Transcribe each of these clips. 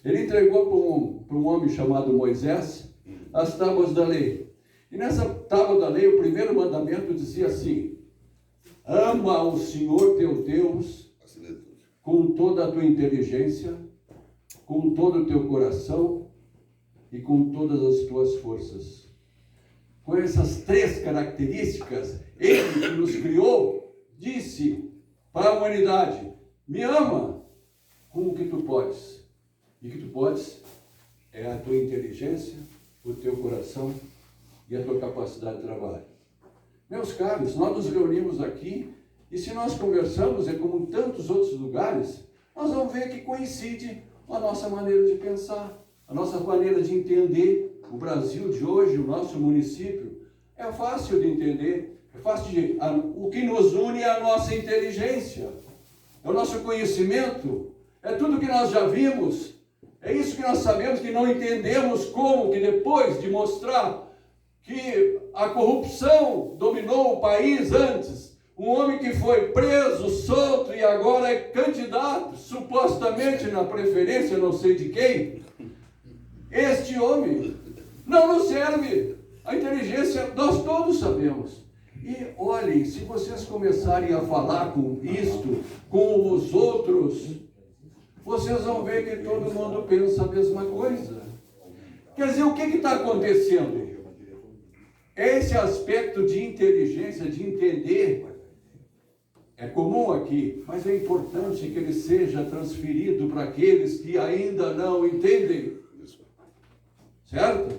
Ele entregou para um homem chamado Moisés as tábuas da lei. E nessa tábua da lei, o primeiro mandamento dizia assim: ama o Senhor teu Deus com toda a tua inteligência, com todo o teu coração e com todas as tuas forças. Com essas três características, Ele que nos criou, disse para a humanidade: me ama com o que tu podes. E o que tu podes é a tua inteligência, o teu coração e a tua capacidade de trabalho. Meus caros, nós nos reunimos aqui e se nós conversamos, é como em tantos outros lugares, nós vamos ver que coincide a nossa maneira de pensar, a nossa maneira de entender o Brasil de hoje, o nosso município. É fácil de entender, é fácil de... O que nos une é a nossa inteligência, é o nosso conhecimento, é tudo que nós já vimos, é isso que nós sabemos, que não entendemos como que depois de mostrar que a corrupção dominou o país antes, um homem que foi preso, solto e agora é candidato, supostamente na preferência não sei de quem, este homem não nos serve. A inteligência nós todos sabemos. E olhem, se vocês começarem a falar com isto, com os outros, vocês vão ver que todo mundo pensa a mesma coisa. Quer dizer, o que está acontecendo? Esse aspecto de inteligência, de entender, é comum aqui, mas é importante que ele seja transferido para aqueles que ainda não entendem. Certo?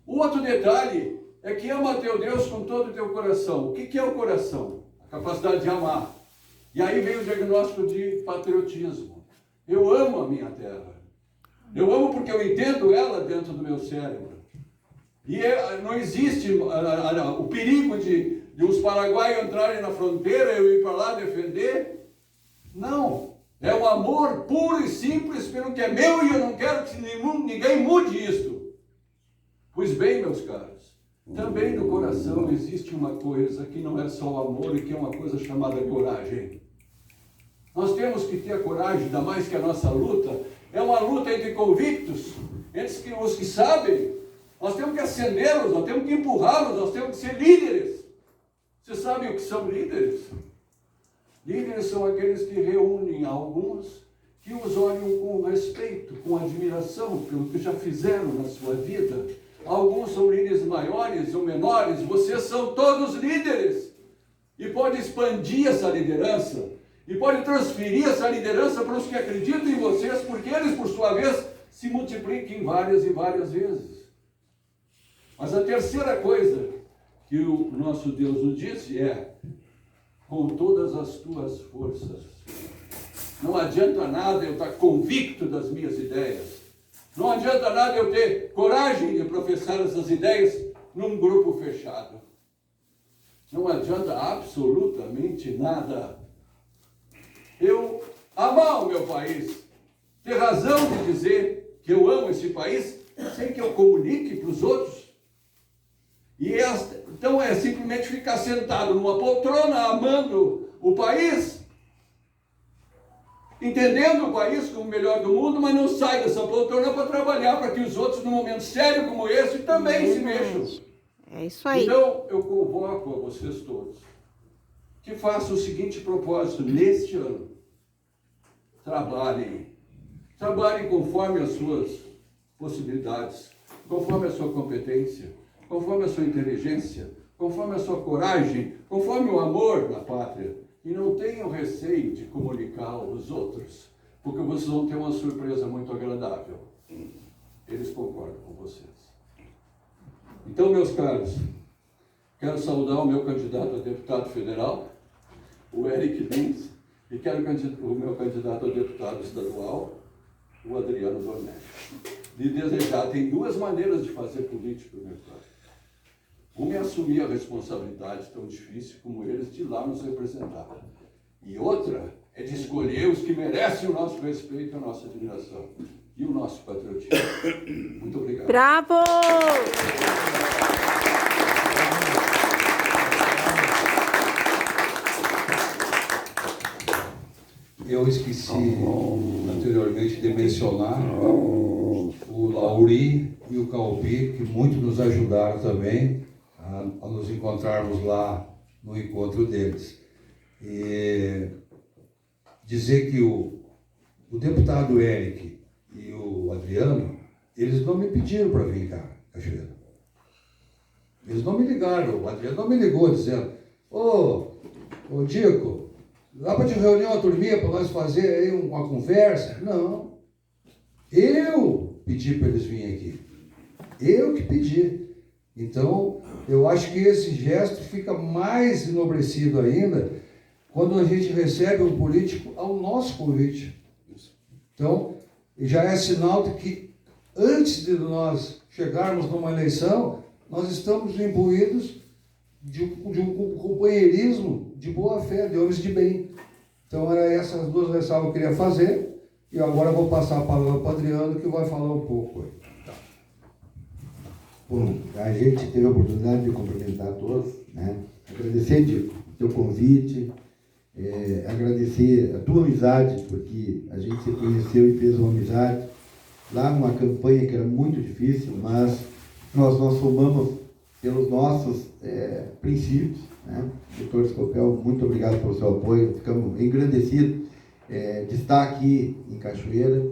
O outro detalhe é que ama teu Deus com todo o teu coração. O que é o coração? A capacidade de amar. E aí vem o diagnóstico de patriotismo. Eu amo a minha terra. Eu amo porque eu entendo ela dentro do meu cérebro. E não existe o perigo de os paraguaios entrarem na fronteira e eu ir para lá defender. Não. É um amor puro e simples pelo que é meu e eu não quero que ninguém mude isto. Pois bem, meus caros, também no coração existe uma coisa que não é só o amor e que é uma coisa chamada coragem. Nós temos que ter a coragem, ainda mais que a nossa luta é uma luta entre convictos, entre os que sabem. Nós temos que acendê-los, nós temos que empurrá-los, nós temos que ser líderes. Você sabe o que são líderes? Líderes são aqueles que reúnem alguns que os olham com respeito, com admiração pelo que já fizeram na sua vida. Alguns são líderes maiores ou menores, vocês são todos líderes. E pode expandir essa liderança, e pode transferir essa liderança para os que acreditam em vocês, porque eles, por sua vez, se multipliquem várias e várias vezes. Mas a terceira coisa que o nosso Deus nos disse é: com todas as tuas forças. Não adianta nada eu estar convicto das minhas ideias. Não adianta nada eu ter coragem de professar essas ideias num grupo fechado. Não adianta absolutamente nada eu amar o meu país, ter razão de dizer que eu amo esse país, sem que eu comunique para os outros. Então é simplesmente ficar sentado numa poltrona, amando o país, entendendo o país como o melhor do mundo, mas não sai dessa poltrona para trabalhar para que os outros, num momento sério como esse, também se mexam. É isso aí. Então, eu convoco a vocês todos que façam o seguinte propósito neste ano. Trabalhem. Trabalhem conforme as suas possibilidades, conforme a sua competência, conforme a sua inteligência, conforme a sua coragem, conforme o amor da pátria. E não tenham receio de comunicar aos outros, porque vocês vão ter uma surpresa muito agradável. Eles concordam com vocês. Então, meus caros, quero saudar o meu candidato a deputado federal, o Eric Lins, e quero o meu candidato a deputado estadual, o Adriano Dornelles. De desejar, tem duas maneiras de fazer política, meu caro. Uma é assumir a responsabilidade tão difícil como eles de ir lá nos representar. E outra é de escolher os que merecem o nosso respeito, a nossa admiração e o nosso patriotismo. Muito obrigado. Bravo! Eu esqueci anteriormente de mencionar o Lauri e o Calbi, que muito nos ajudaram também a nos encontrarmos lá no encontro deles. E dizer que o deputado Eric e o Adriano, eles não me pediram para vir cá, Cachoeira. Eles não me ligaram, o Adriano não me ligou dizendo: ô Dico, dá para te reunir uma turminha para nós fazer aí uma conversa? Não. Eu pedi para eles virem aqui. Eu que pedi. Então, eu acho que esse gesto fica mais enobrecido ainda quando a gente recebe um político ao nosso convite. Então, já é sinal de que antes de nós chegarmos numa eleição, nós estamos imbuídos de um companheirismo de boa fé, de homens de bem. Então, eram essas duas ressalvas que eu queria fazer, e agora eu vou passar a palavra para o Adriano, que vai falar um pouco. Bom, a gente teve a oportunidade de cumprimentar todos, né? Agradecer, Dico, o teu convite, agradecer a tua amizade, porque a gente se conheceu e fez uma amizade lá numa campanha que era muito difícil, mas nós somamos pelos nossos princípios, né? Doutor Scopel, muito obrigado pelo seu apoio, ficamos engrandecidos de estar aqui em Cachoeira,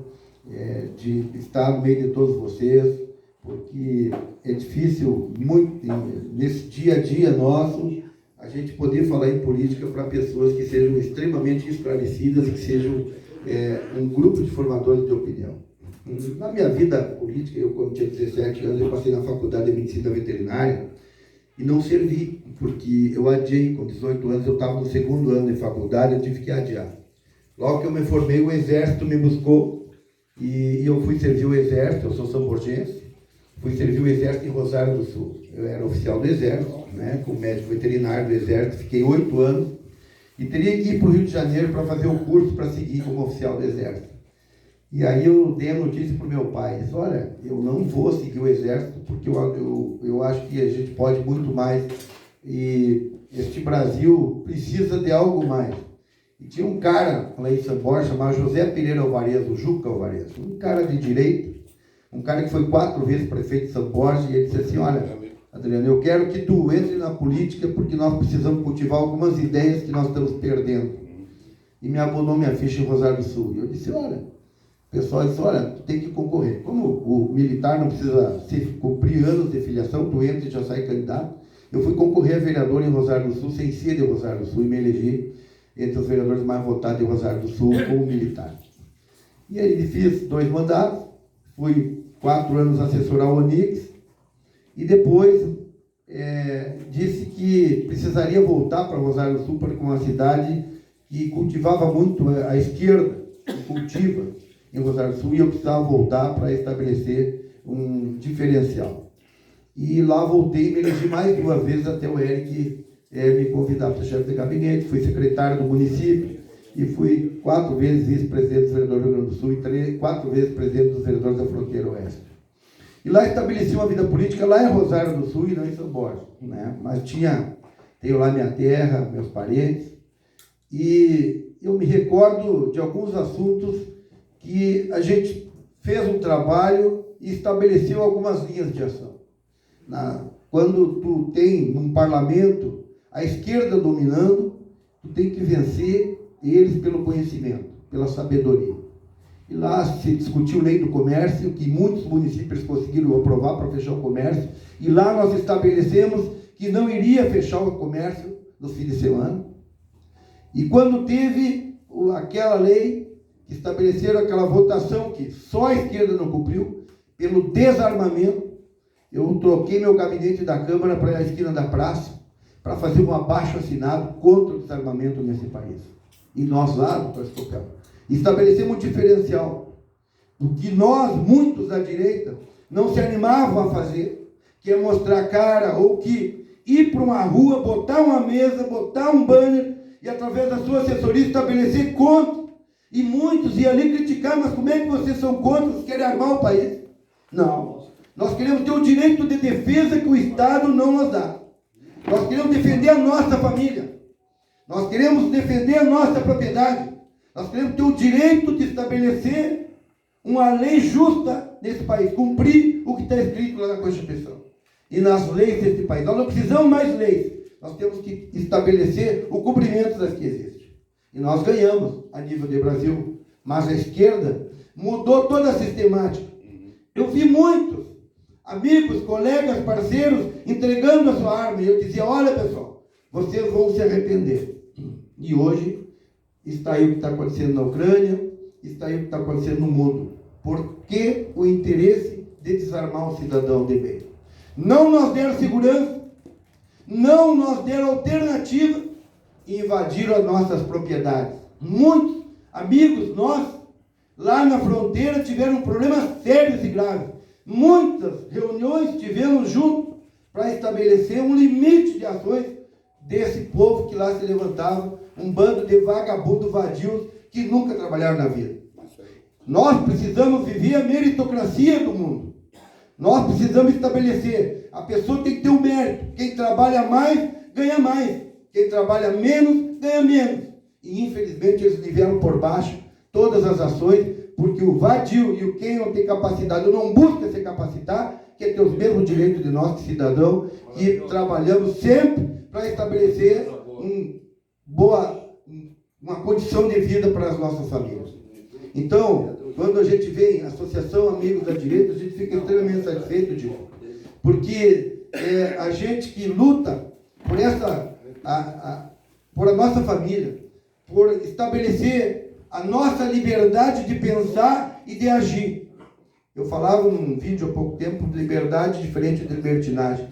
de estar no meio de todos vocês, porque é difícil, muito, nesse dia a dia nosso, a gente poder falar em política para pessoas que sejam extremamente esclarecidas, que sejam um grupo de formadores de opinião. Na minha vida política, eu quando tinha 17 anos, eu passei na faculdade de medicina veterinária e não servi, porque eu adiei, com 18 anos, eu estava no segundo ano de faculdade, eu tive que adiar. Logo que eu me formei, o Exército me buscou e eu fui servir o Exército, eu sou samborgense, fui servir o Exército em Rosário do Sul. Eu era oficial do Exército, né, como médico veterinário do Exército, fiquei 8 anos e teria que ir para o Rio de Janeiro para fazer o curso para seguir como oficial do Exército. E aí eu dei a notícia para o meu pai, disse: olha, eu não vou seguir o Exército porque eu acho que a gente pode muito mais e este Brasil precisa de algo mais. E tinha um cara lá em São Borja chamado José Pereira Alvarez, o Juca Alvarez, um cara de direita, um cara que foi 4 vezes prefeito de São Borja, e ele disse assim: olha, Adriano, eu quero que tu entre na política porque nós precisamos cultivar algumas ideias que nós estamos perdendo. E me abonou minha ficha em Rosário do Sul. E eu disse: olha, o pessoal disse: olha, tu tem que concorrer. Como o militar não precisa cumprir anos de filiação, tu entra e já sai candidato. Eu fui concorrer a vereador em Rosário do Sul, sem ser de Rosário do Sul, e me elegi entre os vereadores mais votados em Rosário do Sul como militar. E aí fiz 2 mandatos, fui 4 anos assessor ao Onix, e depois disse que precisaria voltar para Rosário do Sul, porque é uma cidade que cultivava muito a esquerda, que cultiva em Rosário do Sul, e eu precisava voltar para estabelecer um diferencial. E lá voltei e me elegi mais 2 vezes até o Eric me convidar para ser chefe de gabinete, fui secretário do município e fui 4 vezes vice-presidente dos vereadores do Rio Grande do Sul e 4 vezes presidente dos vereadores da fronteira oeste. E lá estabeleci uma vida política lá em Rosário do Sul e não em São Borja, né? Mas tenho lá minha terra, meus parentes, e eu me recordo de alguns assuntos que a gente fez um trabalho e estabeleceu algumas linhas de ação. Quando tu tem num parlamento a esquerda dominando, tu tem que vencer eles pelo conhecimento, pela sabedoria. E lá se discutiu lei do comércio, que muitos municípios conseguiram aprovar para fechar o comércio, e lá nós estabelecemos que não iria fechar o comércio no fim de semana. E quando teve aquela lei, que estabeleceram aquela votação que só a esquerda não cumpriu, pelo desarmamento, eu troquei meu gabinete da Câmara para a esquina da praça, para fazer um abaixo-assinado contra o desarmamento nesse país. E nós lá, doutor Scopel, estabelecemos um diferencial. O que nós, muitos da direita, não se animavam a fazer, que é mostrar cara, ou que ir para uma rua, botar uma mesa, botar um banner, e através da sua assessoria estabelecer contra. E muitos iam ali criticar: mas como é que vocês são contra, vocês querem armar o país? Não. Nós queremos ter o direito de defesa que o Estado não nos dá. Nós queremos defender a nossa família. Nós queremos defender a nossa propriedade. Nós queremos ter o direito de estabelecer uma lei justa nesse país, cumprir o que está escrito lá na Constituição e nas leis desse país. Nós não precisamos mais leis, nós temos que estabelecer o cumprimento das que existem. E nós ganhamos a nível de Brasil, mas a esquerda mudou toda a sistemática. Eu vi muitos amigos, colegas, parceiros entregando a sua arma, e eu dizia: olha pessoal, vocês vão se arrepender. E hoje está aí o que está acontecendo na Ucrânia, está aí o que está acontecendo no mundo. Por que o interesse de desarmar o cidadão de bem? Não nos deram segurança, não nos deram alternativa e invadiram as nossas propriedades. Muitos amigos nossos lá na fronteira tiveram problemas sérios e graves. Muitas reuniões tivemos juntos para estabelecer um limite de ações desse povo que lá se levantava, um bando de vagabundos vadios que nunca trabalharam na vida. Nós precisamos viver a meritocracia do mundo. Nós precisamos estabelecer: a pessoa tem que ter um mérito. Quem trabalha mais, ganha mais. Quem trabalha menos, ganha menos. E infelizmente eles vieram por baixo todas as ações, porque o vadio e o quem não tem capacidade, não busca se capacitar, quer ter os mesmos direitos de nós, de cidadão, que trabalhamos sempre para estabelecer uma condição de vida para as nossas famílias. Então, quando a gente vê a Associação Amigos da Direita, a gente fica extremamente satisfeito disso, porque a gente que luta por por a nossa família, por estabelecer a nossa liberdade de pensar e de agir. Eu falava num vídeo há pouco tempo de liberdade diferente de libertinagem.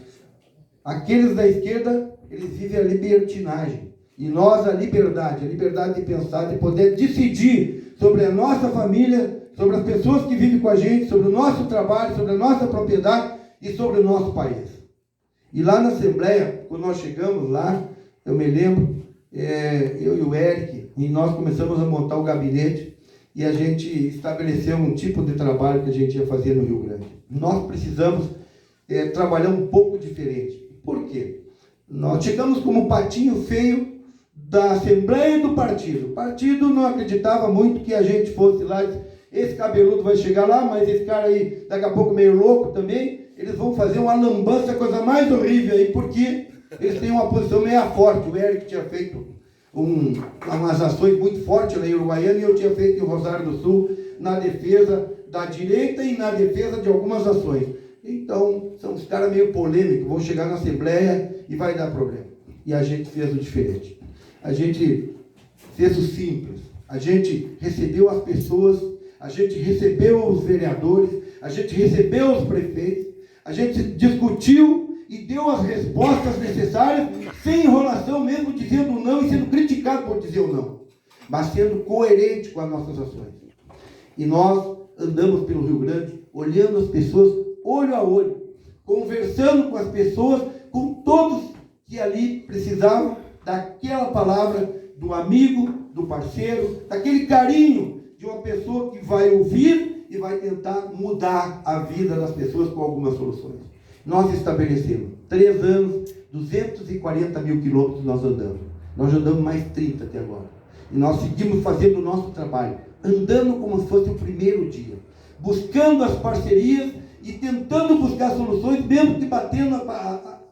Aqueles da esquerda, eles vivem a libertinagem. E nós a liberdade de pensar, de poder decidir sobre a nossa família, sobre as pessoas que vivem com a gente, sobre o nosso trabalho, sobre a nossa propriedade e sobre o nosso país. E lá na Assembleia, quando nós chegamos lá, eu me lembro, eu e o Eric, e nós começamos a montar o gabinete e a gente estabeleceu um tipo de trabalho que a gente ia fazer no Rio Grande. Nós precisamos trabalhar um pouco diferente. Por quê? Nós chegamos como patinho feio da Assembleia e do partido. O partido não acreditava muito que a gente fosse lá. Esse cabeludo vai chegar lá, mas esse cara aí, daqui a pouco meio louco também, eles vão fazer uma lambança, coisa mais horrível aí, porque eles têm uma posição meio forte. O Eric tinha feito umas ações muito fortes lá em Uruguaiana, e eu tinha feito em Rosário do Sul, na defesa da direita e na defesa de algumas ações. Então, são os caras meio polêmicos, vão chegar na Assembleia e vai dar problema. E a gente fez o diferente. A gente fez o simples. A gente recebeu as pessoas, a gente recebeu os vereadores, a gente recebeu os prefeitos, a gente discutiu e deu as respostas necessárias, sem enrolação, mesmo dizendo não e sendo criticado por dizer o não, mas sendo coerente com as nossas ações. E nós andamos pelo Rio Grande, olhando as pessoas olho a olho, conversando com as pessoas, com todos que ali precisavam daquela palavra do amigo, do parceiro, daquele carinho de uma pessoa que vai ouvir e vai tentar mudar a vida das pessoas com algumas soluções. Nós estabelecemos 3 anos, 240 mil quilômetros nós andamos. Nós já andamos mais 30 até agora. E nós seguimos fazendo o nosso trabalho, andando como se fosse o primeiro dia, buscando as parcerias e tentando buscar soluções, mesmo que batendo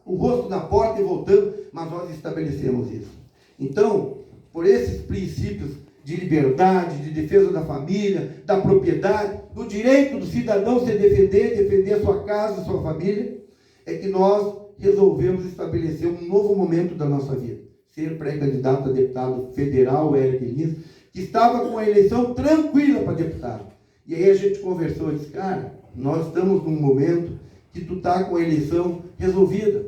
o rosto na porta e voltando, mas nós estabelecemos isso. Então, por esses princípios de liberdade, de defesa da família, da propriedade, do direito do cidadão se defender a sua casa, a sua família, é que nós resolvemos estabelecer um novo momento da nossa vida. Ser pré-candidato a deputado federal, Eric Lins, que estava com a eleição tranquila para deputado. E aí a gente conversou e disse: cara, nós estamos num momento que tu está com a eleição resolvida.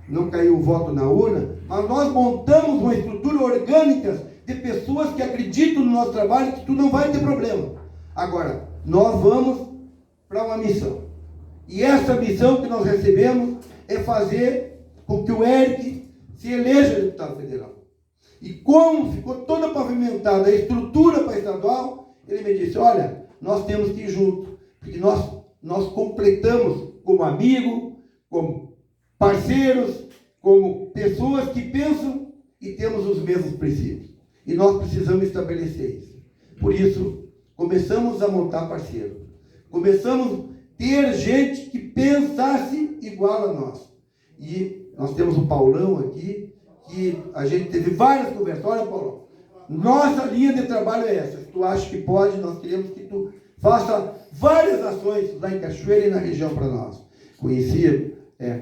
Não caiu o voto na urna, mas nós montamos uma estrutura orgânica de pessoas que acreditam no nosso trabalho, que tu não vai ter problema. Agora, nós vamos para uma missão. E essa missão que nós recebemos é fazer com que o Eric se eleja deputado federal. E como ficou toda pavimentada a estrutura para estadual, ele me disse: olha, nós temos que ir junto, porque nós completamos como amigo, como parceiros, como pessoas que pensam e temos os mesmos princípios. E nós precisamos estabelecer isso. Por isso, começamos a montar parceiro. Começamos a ter gente que pensasse igual a nós. E nós temos o Paulão aqui, que a gente teve várias conversas. Olha, Paulão, nossa linha de trabalho é essa. Se tu acha que pode, nós queremos que tu faça várias ações lá em Cachoeira e na região para nós. Conhecia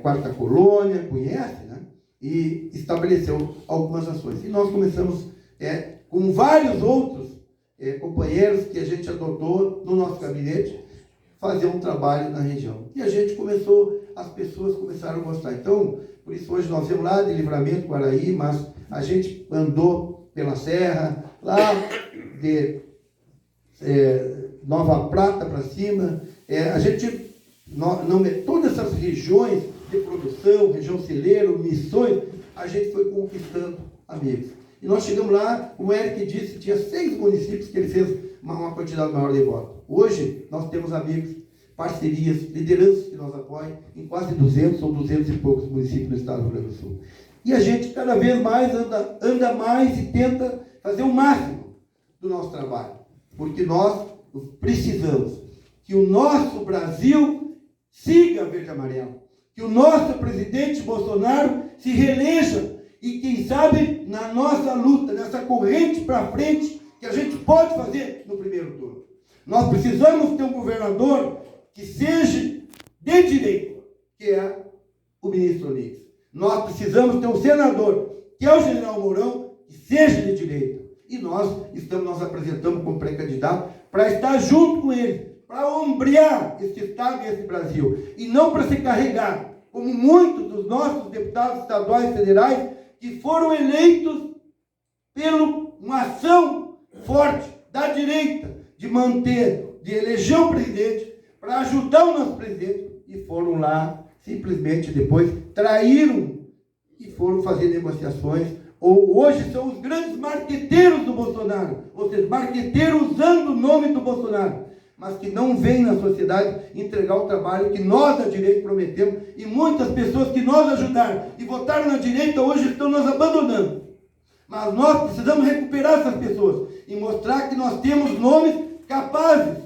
Quarta Colônia, conhece, né? E estabeleceu algumas ações. E nós começamos com vários outros companheiros que a gente adotou no nosso gabinete, fazer um trabalho na região. E a gente começou, as pessoas começaram a gostar. Então, por isso hoje nós viemos lá de Livramento, Guaraí, mas a gente andou pela serra, lá de Nova Prata para cima, a gente, todas essas regiões de produção, região celeiro, missões, a gente foi conquistando amigos. E nós chegamos lá, como o Eric disse, tinha 6 municípios que ele fez uma quantidade maior de votos. Hoje, nós temos amigos, parcerias, lideranças que nos apoiam em quase 200 ou 200 e poucos municípios do estado do Rio Grande do Sul. E a gente cada vez mais anda mais e tenta fazer o máximo do nosso trabalho. Porque nós precisamos que o nosso Brasil siga verde e amarelo. Que o nosso presidente Bolsonaro se reeleja. E quem sabe, na nossa luta, nessa corrente para frente, que a gente pode fazer no primeiro turno. Nós precisamos ter um governador que seja de direita, que é o ministro Onix. Nós precisamos ter um senador, que é o general Mourão, que seja de direita. E nós nos apresentamos como pré-candidato para estar junto com ele, para ombrear esse Estado e esse Brasil. E não para se carregar, como muitos dos nossos deputados estaduais e federais, que foram eleitos pela uma ação forte da direita, de eleger o presidente, para ajudar o nosso presidente, e foram lá, simplesmente depois, traíram e foram fazer negociações, ou hoje são os grandes marqueteiros do Bolsonaro, ou seja, marqueteiros usando o nome do Bolsonaro, mas que não vêm na sociedade entregar o trabalho que nós da direita prometemos, e muitas pessoas que nós ajudaram e votaram na direita hoje estão nos abandonando. Mas nós precisamos recuperar essas pessoas e mostrar que nós temos nomes capazes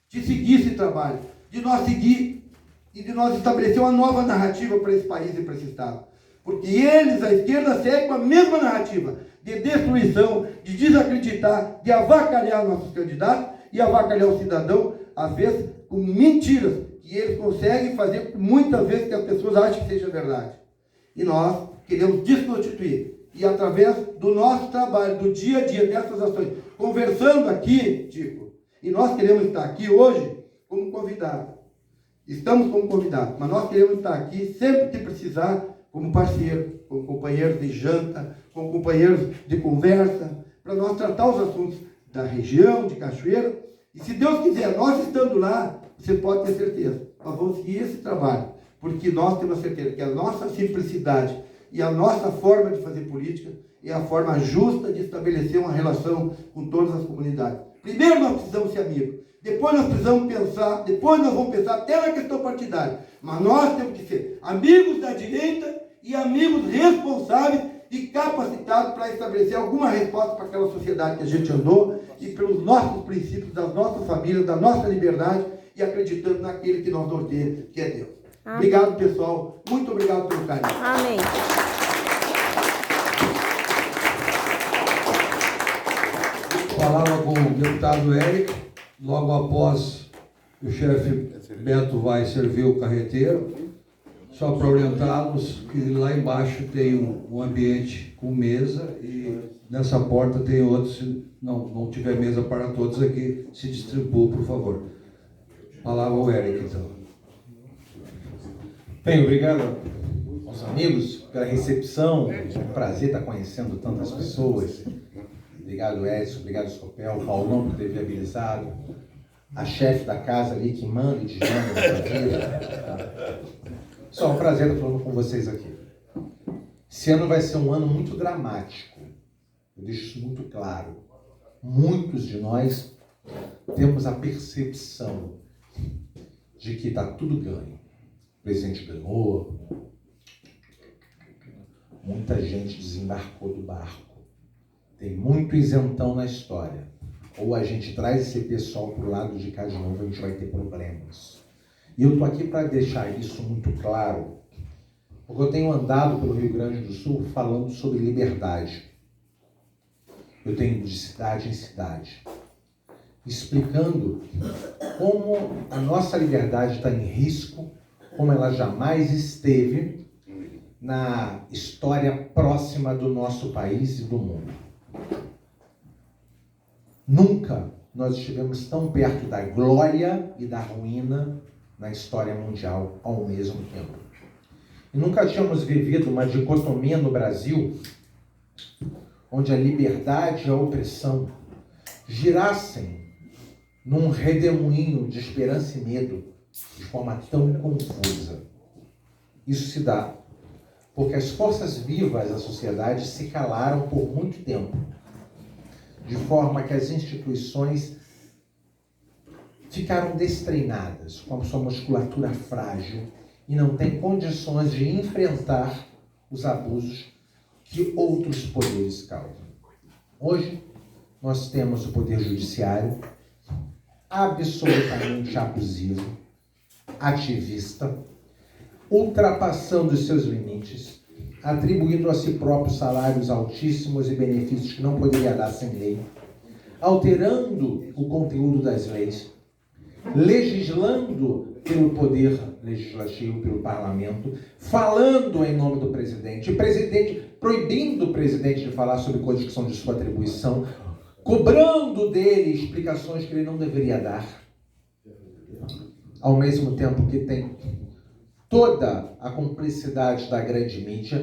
de seguir esse trabalho, de nós seguir e de nós estabelecer uma nova narrativa para esse país e para esse Estado. Porque eles, a esquerda, seguem a mesma narrativa de destruição, de desacreditar, de avacalhar nossos candidatos e avacalhar o cidadão, às vezes com mentiras que eles conseguem fazer muitas vezes que as pessoas acham que seja verdade. E nós queremos desconstituir. E através do nosso trabalho, do dia a dia, dessas ações, conversando aqui, Tico, e nós queremos estar aqui hoje como convidado. Estamos como convidados, mas nós queremos estar aqui sempre que precisar, como parceiro, como companheiros de janta, como companheiros de conversa, para nós tratar os assuntos da região, de Cachoeira. E se Deus quiser, nós estando lá, você pode ter certeza, nós vamos seguir esse trabalho, porque nós temos certeza que a nossa simplicidade e a nossa forma de fazer política é a forma justa de estabelecer uma relação com todas as comunidades. Primeiro nós precisamos ser amigos, depois nós precisamos pensar, depois nós vamos pensar até na questão partidária, mas nós temos que ser amigos da direita e amigos responsáveis e capacitados para estabelecer alguma resposta para aquela sociedade que a gente andou e pelos nossos princípios, das nossas famílias, da nossa liberdade e acreditando naquele que nós norteia, que é Deus. Amém. Obrigado, pessoal. Muito obrigado pelo carinho. Amém. Palavra com o deputado Eric. Logo após, o chefe Beto vai servir o carreteiro. Só para orientá-los que lá embaixo tem um ambiente com mesa e nessa porta tem outros. Se não tiver mesa para todos aqui, se distribua, por favor. Palavra ao Eric, então. Bem, obrigado aos amigos pela recepção. É um prazer estar conhecendo tantas pessoas. Obrigado, Edson. Obrigado, Scopel. Paulão por ter viabilizado. A chefe da casa ali que manda e desmanda na vida. Só um prazer estar falando com vocês aqui. Esse ano vai ser um ano muito dramático. Eu deixo isso muito claro. Muitos de nós temos a percepção de que está tudo ganho. O presidente ganhou, muita gente desembarcou do barco, tem muito isentão na história. ou a gente traz esse pessoal para o lado de cá de novo, a gente vai ter problemas. E eu estou aqui para deixar isso muito claro, porque eu tenho andado pelo Rio Grande do Sul falando sobre liberdade. Eu tenho ido de cidade em cidade, explicando como a nossa liberdade está em risco, como ela jamais esteve na história próxima do nosso país e do mundo. Nunca nós estivemos tão perto da glória e da ruína na história mundial ao mesmo tempo. E nunca tínhamos vivido uma dicotomia no Brasil onde a liberdade e a opressão girassem num redemoinho de esperança e medo de forma tão confusa. Isso se dá porque as forças vivas da sociedade se calaram por muito tempo, de forma que as instituições ficaram destreinadas, com a sua musculatura frágil, e não têm condições de enfrentar os abusos que outros poderes causam. Hoje, nós temos o poder judiciário absolutamente abusivo, ativista, ultrapassando os seus limites, atribuindo a si próprio salários altíssimos e benefícios que não poderia dar sem lei, alterando o conteúdo das leis, legislando pelo poder legislativo, pelo parlamento, falando em nome do presidente, proibindo o presidente de falar sobre coisas que são de sua atribuição, cobrando dele explicações que ele não deveria dar, ao mesmo tempo que tem toda a cumplicidade da grande mídia,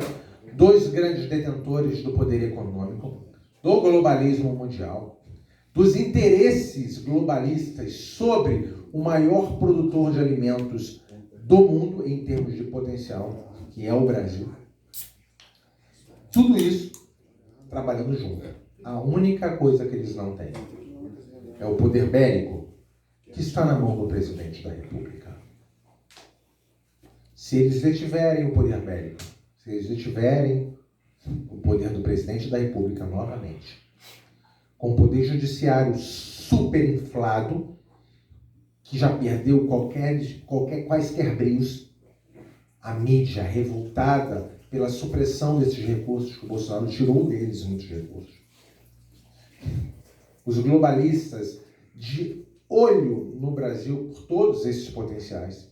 dos grandes detentores do poder econômico, do globalismo mundial, dos interesses globalistas sobre o maior produtor de alimentos do mundo em termos de potencial, que é o Brasil. Tudo isso trabalhando junto. A única coisa que eles não têm é o poder bélico, que está na mão do presidente da República. Se eles detiverem o poder bélico, se eles detiverem o poder do presidente da República novamente, com o poder judiciário superinflado, que já perdeu quaisquer brios, a mídia revoltada pela supressão desses recursos, que o Bolsonaro tirou deles muitos recursos. Os globalistas de olho no Brasil por todos esses potenciais,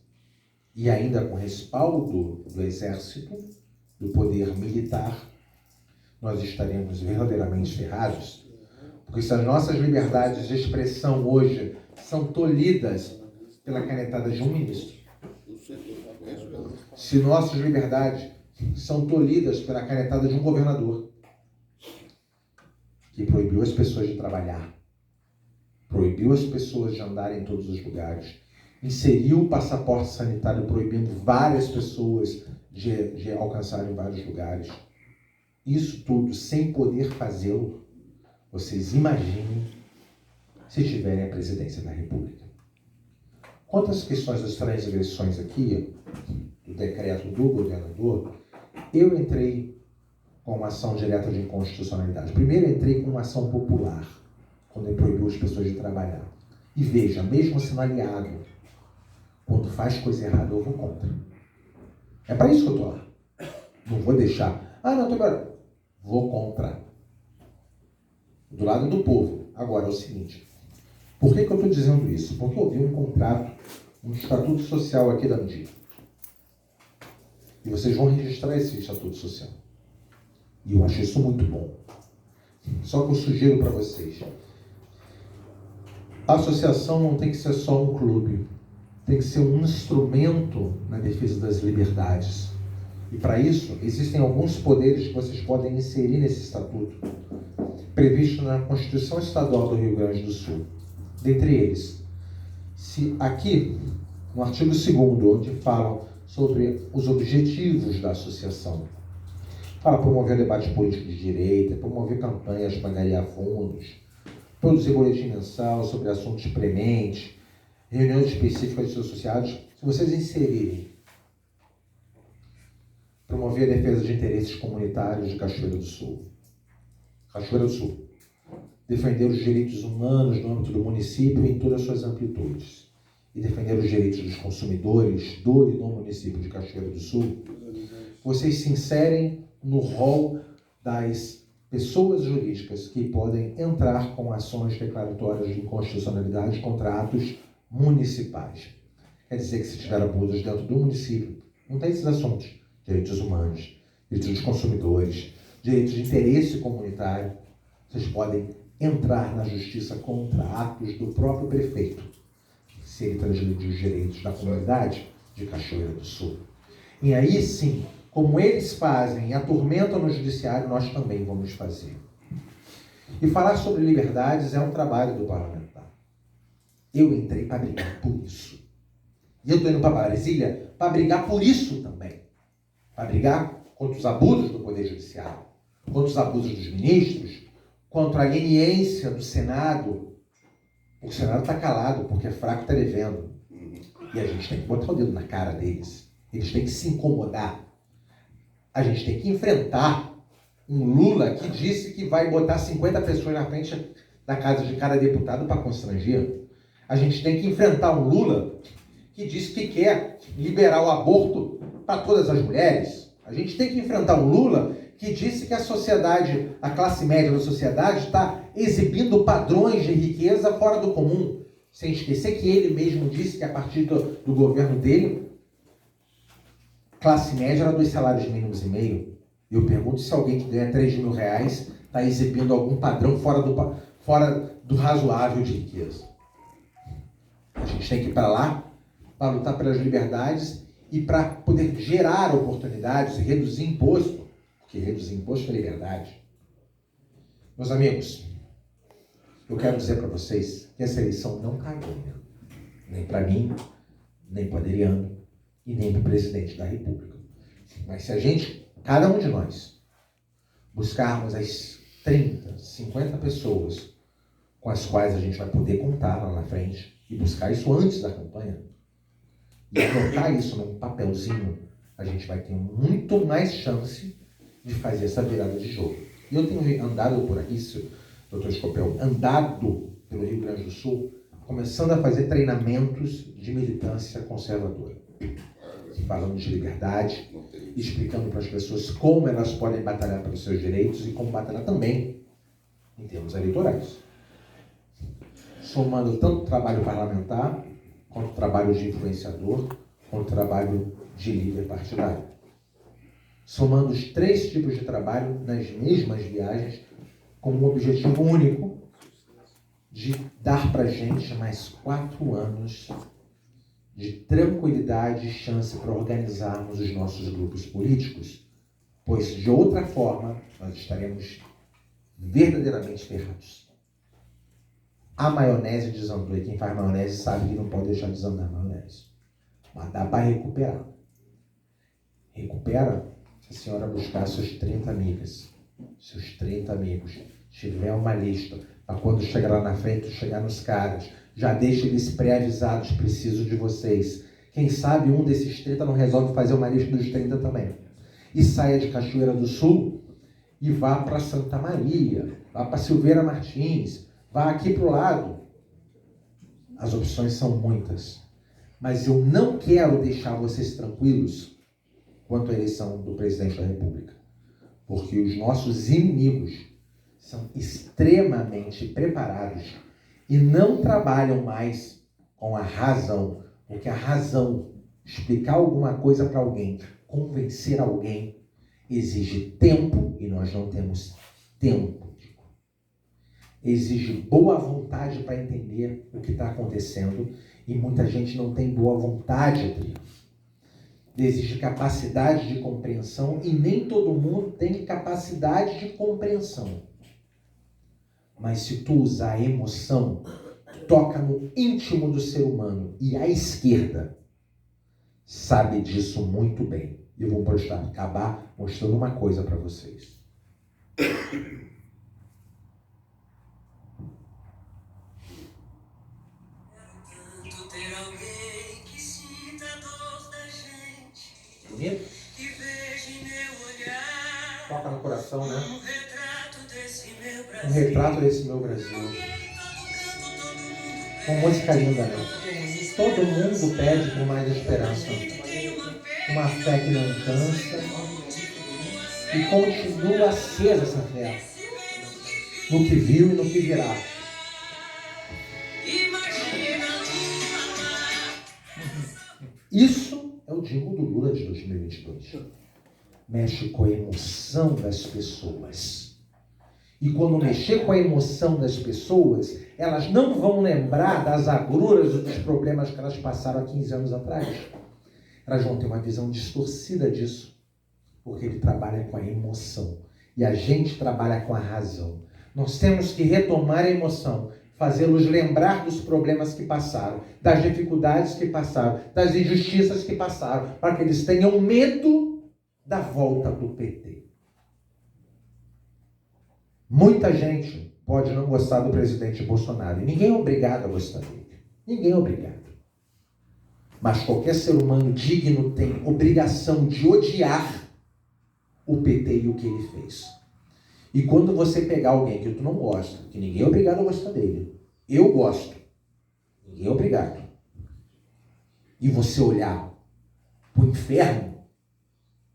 e ainda com respaldo do exército, do poder militar, nós estaremos verdadeiramente ferrados. Porque se as nossas liberdades de expressão hoje são tolhidas pela canetada de um ministro, se nossas liberdades são tolhidas pela canetada de um governador, que proibiu as pessoas de trabalhar, proibiu as pessoas de andarem em todos os lugares, inseriu o passaporte sanitário proibindo várias pessoas de alcançarem vários lugares, isso tudo sem poder fazê-lo. Vocês imaginem se tiverem a presidência da República. Quanto às questões das transgressões aqui, do decreto do governador, eu entrei com uma ação direta de inconstitucionalidade. Primeiro entrei com uma ação popular, quando ele proibiu as pessoas de trabalhar. E veja, mesmo sendo aliado, quando faz coisa errada, eu vou contra. É para isso que eu estou lá. Não vou deixar. Vou contra. Do lado do povo. Agora, é o seguinte. Por que eu estou dizendo isso? Porque eu vi um contrato, um estatuto social aqui da Andiga. E vocês vão registrar esse estatuto social. E eu acho isso muito bom. Só que eu sugiro para vocês. A associação não tem que ser só um clube. Tem que ser um instrumento na defesa das liberdades. E para isso, existem alguns poderes que vocês podem inserir nesse estatuto, previsto na Constituição Estadual do Rio Grande do Sul. Dentre eles, se aqui, no artigo 2º, onde falam sobre os objetivos da associação, fala promover debate político de direita, promover campanhas para angariar fundos, produzir boletim mensal sobre assuntos prementes, reuniões específicas de seus associados. Se vocês inserirem promover a defesa de interesses comunitários de Cachoeira do Sul. Cachoeira do Sul defender os direitos humanos no âmbito do município em todas as suas amplitudes e defender os direitos dos consumidores do e no município de Cachoeira do Sul, vocês se inserem no rol das pessoas jurídicas que podem entrar com ações declaratórias de inconstitucionalidade contra atos municipais. Quer dizer que se tiver abusos dentro do município, não tem esses assuntos, direitos humanos, direitos dos consumidores, direitos de interesse comunitário, vocês podem entrar na justiça contra atos do próprio prefeito, se ele transgredir os direitos da comunidade de Cachoeira do Sul. E aí sim, como eles fazem e atormentam no judiciário, nós também vamos fazer. E falar sobre liberdades é um trabalho do parlamentar. Eu entrei para brigar por isso. E eu estou indo para Brasília para brigar por isso também. Para brigar contra os abusos do Poder Judiciário, contra os abusos dos ministros, contra a leniência do Senado. O Senado está calado porque é fraco, está devendo. E a gente tem que botar o dedo na cara deles. Eles têm que se incomodar. A gente tem que enfrentar um Lula que disse que vai botar 50 pessoas na frente da casa de cada deputado para constranger. A gente tem que enfrentar um Lula que disse que quer liberar o aborto para todas as mulheres. A gente tem que enfrentar um Lula que disse que a sociedade, a classe média da sociedade está exibindo padrões de riqueza fora do comum. Sem esquecer que ele mesmo disse que a partir do governo dele, classe média era 2 salários mínimos e meio. Eu pergunto se alguém que ganha 3 mil reais está exibindo algum padrão fora do razoável de riqueza. A gente tem que ir para lá para lutar pelas liberdades e para poder gerar oportunidades e reduzir imposto, porque reduzir imposto é liberdade. Meus amigos, eu quero dizer para vocês que essa eleição não está ganha, nem para mim, nem para o Adriano e nem para o presidente da República. Mas se a gente, cada um de nós, buscarmos as 30, 50 pessoas com as quais a gente vai poder contar lá na frente e buscar isso antes da campanha, e anotar isso num papelzinho, a gente vai ter muito mais chance de fazer essa virada de jogo. E eu tenho andado por aqui, doutor Scopel, andado pelo Rio Grande do Sul, começando a fazer treinamentos de militância conservadora. Falando de liberdade, explicando para as pessoas como elas podem batalhar pelos seus direitos e como batalhar também em termos eleitorais. Somando tanto trabalho parlamentar, quanto trabalho de influenciador, quanto trabalho de líder partidário. Somando os 3 tipos de trabalho nas mesmas viagens, com um objetivo único de dar para a gente mais 4 anos de tranquilidade e chance para organizarmos os nossos grupos políticos, pois de outra forma nós estaremos verdadeiramente ferrados. A maionese desandou, e quem faz maionese sabe que não pode deixar de desandar a maionese. Mas dá para recuperar. Recupera se a senhora buscar suas 30 amigas, seus 30 amigos, tiver uma lista, para quando chegar lá na frente, chegar nos caras, já deixa eles pré-avisados, preciso de vocês. Quem sabe um desses 30 não resolve fazer uma lista dos 30 também. E saia de Cachoeira do Sul e vá para Santa Maria, vá para Silveira Martins, vá aqui para o lado. As opções são muitas. Mas eu não quero deixar vocês tranquilos quanto à eleição do presidente da República. Porque os nossos inimigos são extremamente preparados e não trabalham mais com a razão. Porque a razão, explicar alguma coisa para alguém, convencer alguém, exige tempo e nós não temos tempo. Exige boa vontade para entender o que está acontecendo e muita gente não tem boa vontade, Adriano. Exige capacidade de compreensão e nem todo mundo tem capacidade de compreensão. Mas se tu usar a emoção, toca no íntimo do ser humano e a esquerda sabe disso muito bem. E eu vou acabar mostrando uma coisa para vocês. Bonito? Toca no coração, né? um retrato desse meu Brasil. Com música linda, né? Todo mundo pede por mais esperança. Uma fé que não cansa. E continua acesa essa fé. No que viu e no que virá. Isso é o jingle do Lula de 2022. Mexe com a emoção das pessoas. E quando mexer com a emoção das pessoas, elas não vão lembrar das agruras ou dos problemas que elas passaram há 15 anos atrás. Elas vão ter uma visão distorcida disso. Porque ele trabalha com a emoção. E a gente trabalha com a razão. Nós temos que retomar a emoção. Fazê-los lembrar dos problemas que passaram, das dificuldades que passaram, das injustiças que passaram, para que eles tenham medo da volta do PT. Muita gente pode não gostar do presidente Bolsonaro, e ninguém é obrigado a gostar dele. Ninguém é obrigado. Mas qualquer ser humano digno tem obrigação de odiar o PT e o que ele fez. E quando você pegar alguém que tu não gosta, que ninguém é obrigado a gostar dele, eu gosto, ninguém é obrigado, e você olhar para o inferno,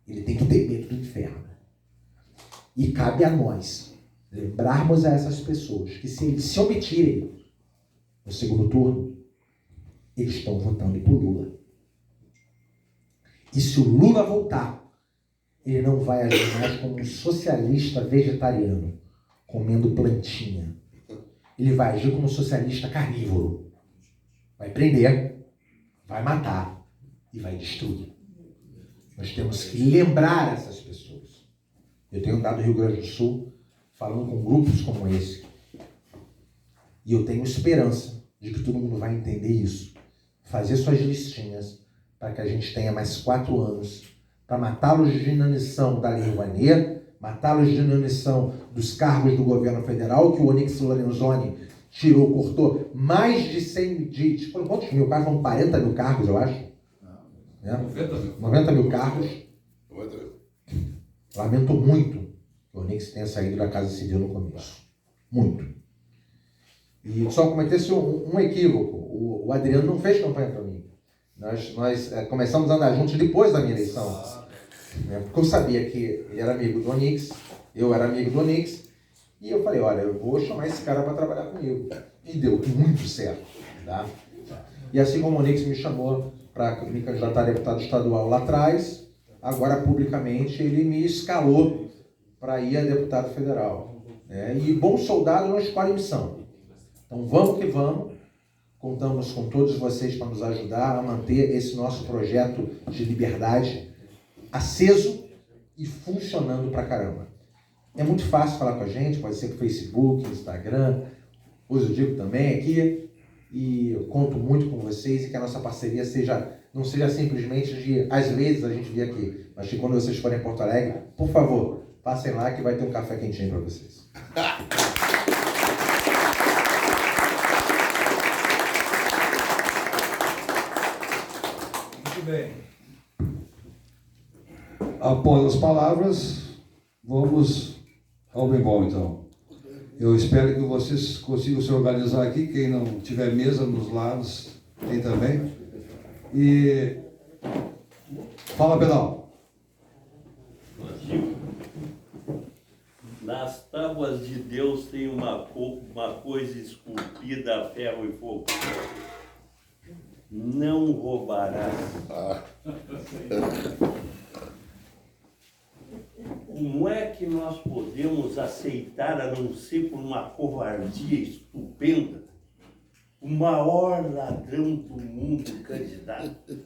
ele tem que ter medo do inferno. E cabe a nós lembrarmos a essas pessoas que se eles se omitirem no segundo turno, eles estão votando por Lula. E se o Lula voltar, ele não vai agir mais como um socialista vegetariano, comendo plantinha. Ele vai agir como um socialista carnívoro. Vai prender, vai matar e vai destruir. Nós temos que lembrar essas pessoas. Eu tenho andado no Rio Grande do Sul falando com grupos como esse. E eu tenho esperança de que todo mundo vai entender isso. Fazer suas listinhas para que a gente tenha mais 4 anos para matá-los de inanição da Lei Rouanet, matá-los de inanição dos cargos do governo federal, que o Onyx Lorenzoni tirou, cortou mais de 100, quantos mil cargos? São 40 mil cargos, eu acho. 90 mil cargos. Lamento muito que o Onyx tenha saído da Casa Civil no começo. Muito. E só cometesse um equívoco. O Adriano não fez campanha para mim. Nós começamos a andar juntos depois da minha eleição. Porque eu sabia que ele era amigo do Onyx, eu era amigo do Onyx, e eu falei, olha, eu vou chamar esse cara para trabalhar comigo. E deu muito certo. Tá? E assim como o Onyx me chamou para me candidatar a deputado estadual lá atrás, agora publicamente ele me escalou para ir a deputado federal. E bom soldado não escolhe missão. Então vamos que vamos. Contamos com todos vocês para nos ajudar a manter esse nosso projeto de liberdade aceso e funcionando pra caramba. É muito fácil falar com a gente, pode ser no Facebook, Instagram, hoje eu digo também aqui, e eu conto muito com vocês e que a nossa parceria não seja simplesmente de, às vezes, a gente vir aqui, mas que quando vocês forem em Porto Alegre, por favor, passem lá que vai ter um café quentinho para vocês. Muito bem. Após as palavras, vamos ao bem bom, então. Eu espero que vocês consigam se organizar aqui. Quem não tiver mesa nos lados, tem também. E fala, Pedal. Nas tábuas de Deus tem uma coisa esculpida a ferro e fogo. Não roubarás. Como é que nós podemos aceitar, a não ser por uma covardia estupenda, o maior ladrão do mundo candidato?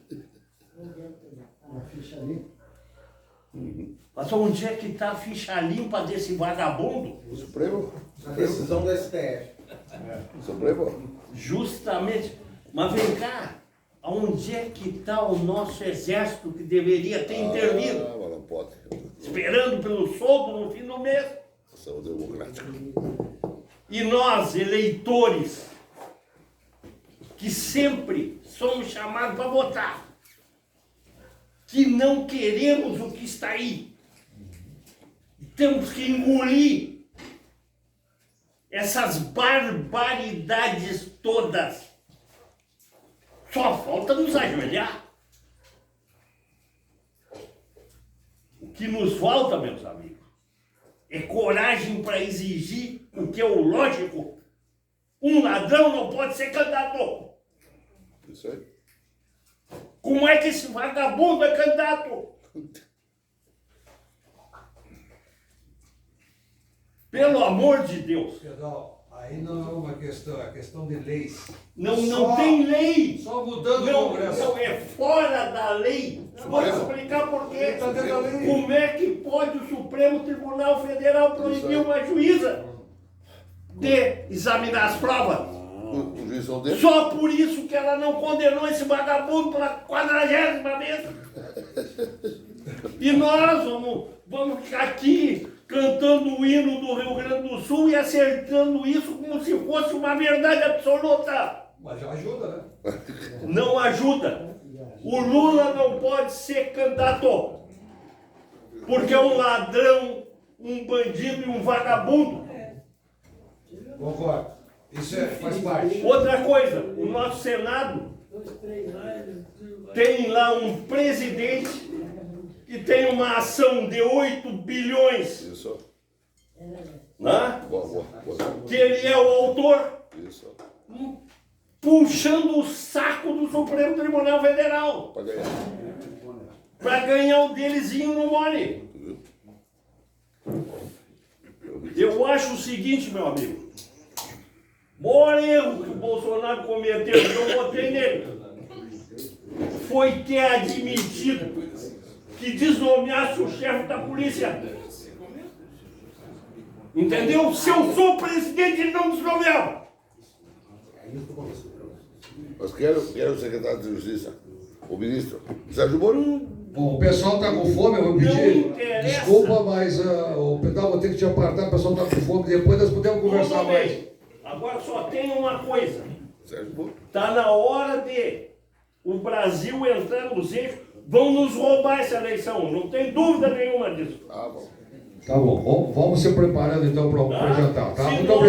Mas onde é que está a ficha limpa desse vagabundo? O Supremo? A decisão do STF. O Supremo? Justamente. Mas vem cá, onde é que está o nosso exército que deveria ter intervido? Mas não pode. Esperando pelo soldo no fim do mês. Ação democrática. E nós, eleitores, que sempre somos chamados para votar, que não queremos o que está aí, temos que engolir essas barbaridades todas. Só falta nos ajoelhar. O que nos falta, meus amigos, é coragem para exigir o que é o lógico. Um ladrão não pode ser candidato. Isso aí. Como é que esse vagabundo é candidato? Pelo amor de Deus. Pedal, aí não é uma questão, é questão de leis. Não tem lei. Só mudando o Não, Congresso. não, é fora da lei. Vou explicar por quê. Tá dentro da lei. Como é que pode o Supremo Tribunal Federal proibir uma juíza de examinar as provas? O juiz é o dele? Só por isso que ela não condenou esse vagabundo pela 40ª vez. E nós vamos ficar aqui cantando o hino do Rio Grande do Sul e acertando isso como se fosse uma verdade absoluta. Mas já ajuda, né? Não ajuda. O Lula não pode ser candidato, porque é um ladrão, um bandido e um vagabundo. Concordo. Isso faz parte. Outra coisa, o nosso Senado tem lá um presidente que tem uma ação de 8 bilhões, Isso. né? Boa. Que ele é o autor, Isso. puxando o saco do Supremo Tribunal Federal Pra ganhar. para ganhar o delezinho no mole. Eu acho o seguinte, meu amigo, o maior erro que o Bolsonaro cometeu, eu votei nele, foi ter admitido que desnomeasse o chefe da polícia. Entendeu? Se eu sou presidente, ele não desnomeava. Mas quero o secretário de Justiça, o ministro Sérgio Moro. Bom, o pessoal está com fome, eu vou Não pedir interessa. desculpa, mas o Pedal vou ter que te apartar, o pessoal está com fome, depois nós podemos conversar Tudo mais. bem. Agora só tem uma coisa. Sérgio Moro. Está na hora de o Brasil entrar nos eixos. Vão nos roubar essa eleição, não tem dúvida nenhuma disso. Ah, bom. Tá bom, vamos se preparando então para o jantar, tá? Se Muito não- obrigado.